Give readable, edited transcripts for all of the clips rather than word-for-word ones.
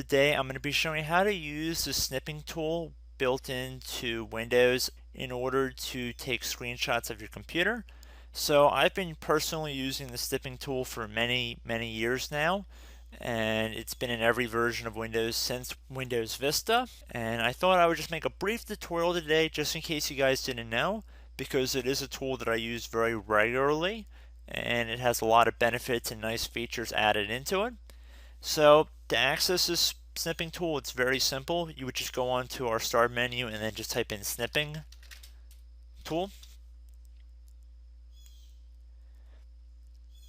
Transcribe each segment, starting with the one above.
Today I'm going to be showing you how to use the snipping tool built into Windows in order to take screenshots of your computer. So I've been personally using the snipping tool for many years now, and it's been in every version of Windows since Windows Vista. And I thought I would just make a brief tutorial today just in case you guys didn't know, because it is a tool that I use very regularly and it has a lot of benefits and nice features added into it. So to access this snipping tool, it's very simple. You would just go on to our start menu and then just type in snipping tool.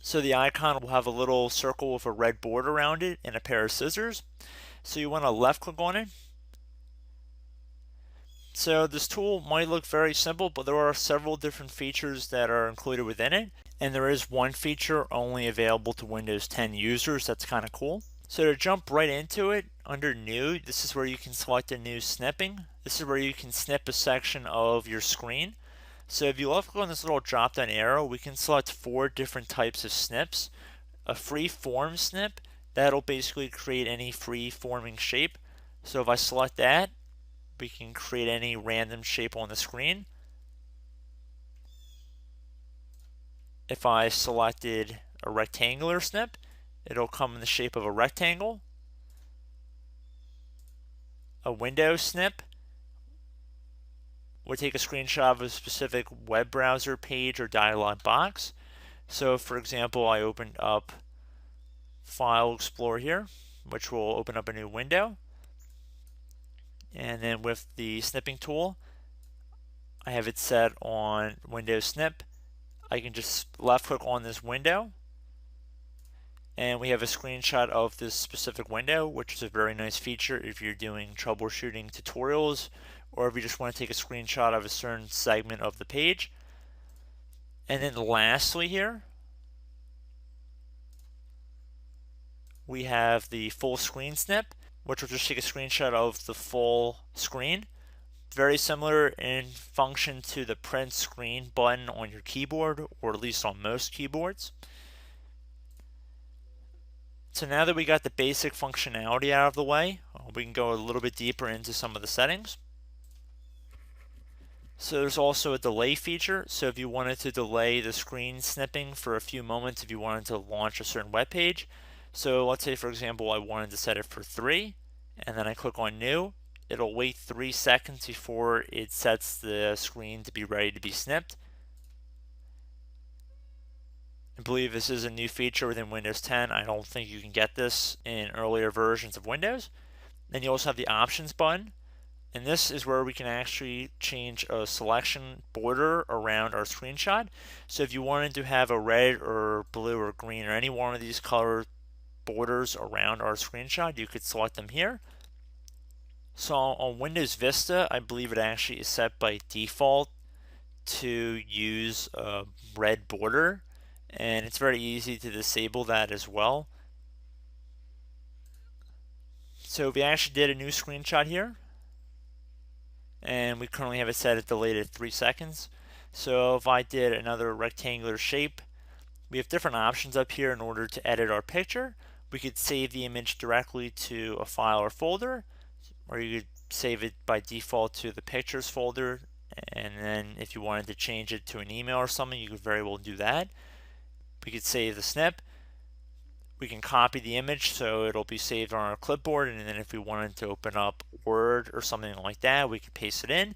So the icon will have a little circle with a red border around it and a pair of scissors. So you want to left click on it. So this tool might look very simple, but there are several different features that are included within it. And there is one feature only available to Windows 10 users that's kind of cool. So to jump right into it, under New, this is where you can select a new snipping. This is where you can snip a section of your screen. So if you left click on this little drop down arrow, we can select 4 different types of snips. A freeform snip, that'll basically create any free forming shape. So if I select that, we can create any random shape on the screen. If I selected a rectangular snip, it'll come in the shape of a rectangle. A window snip would take a screenshot of a specific web browser page or dialog box. So for example, I opened up File Explorer here, which will open up a new window. And then with the snipping tool, I have it set on Windows Snip. I can just left click on this window and we have a screenshot of this specific window, which is a very nice feature if you're doing troubleshooting tutorials or if you just want to take a screenshot of a certain segment of the page. And then lastly here, we have the full screen snip, which will just take a screenshot of the full screen. Very similar in function to the print screen button on your keyboard, or at least on most keyboards. So now that we got the basic functionality out of the way, we can go a little bit deeper into some of the settings. So there's also a delay feature. So if you wanted to delay the screen snipping for a few moments, if you wanted to launch a certain web page. So let's say, for example, I wanted to set it for 3, and then I click on New. It'll wait 3 seconds before it sets the screen to be ready to be snipped. I believe this is a new feature within Windows 10. I don't think you can get this in earlier versions of Windows. Then you also have the Options button. And this is where we can actually change a selection border around our screenshot. So if you wanted to have a red or blue or green or any one of these color borders around our screenshot, you could select them here. So on Windows Vista, I believe it actually is set by default to use a red border, and it's very easy to disable that as well. So we actually did a new screenshot here, and we currently have it set at delayed at 3 seconds. So if I did another rectangular shape, we have different options up here in order to edit our picture. We could save the image directly to a file or folder, or you could save it by default to the pictures folder, and then if you wanted to change it to an email or something, you could very well do that. We could save the snip. We can copy the image so it'll be saved on our clipboard, and then if we wanted to open up Word or something like that, we could paste it in.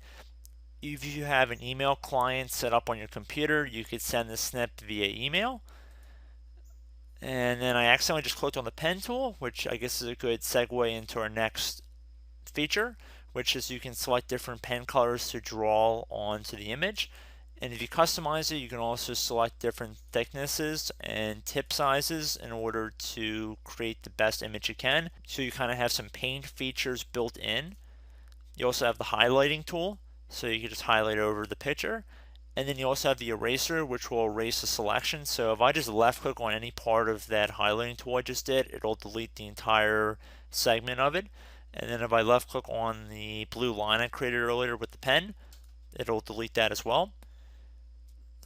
If you have an email client set up on your computer, you could send the snip via email. And then I accidentally just clicked on the pen tool, which I guess is a good segue into our next feature, which is you can select different pen colors to draw onto the image. And if you customize it, you can also select different thicknesses and tip sizes in order to create the best image you can. So you kind of have some paint features built in. You also have the highlighting tool, so you can just highlight over the picture. And then you also have the eraser, which will erase the selection. So if I just left click on any part of that highlighting tool I just did, it'll delete the entire segment of it. And then if I left click on the blue line I created earlier with the pen, it'll delete that as well.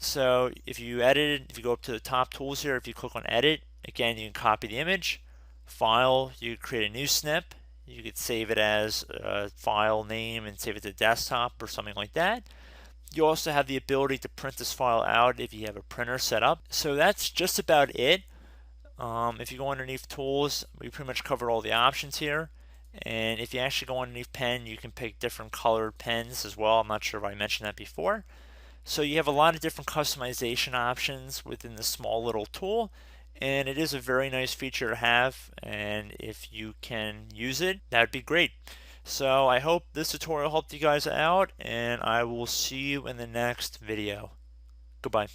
So if you edit it, if you go up to the top tools here, if you click on edit, again, you can copy the image, file, you create a new snip, You could save it as a file name and save it to desktop or something like that. You also have the ability to print this file out if you have a printer set up. So that's just about it. If you go underneath tools, we pretty much covered all the options here. And if you actually go underneath pen, you can pick different colored pens as well. I'm not sure if I mentioned that before. So you have a lot of different customization options within this small little tool, and it is a very nice feature to have, and if you can use it, that'd be great. So I hope this tutorial helped you guys out, and I will see you in the next video. Goodbye.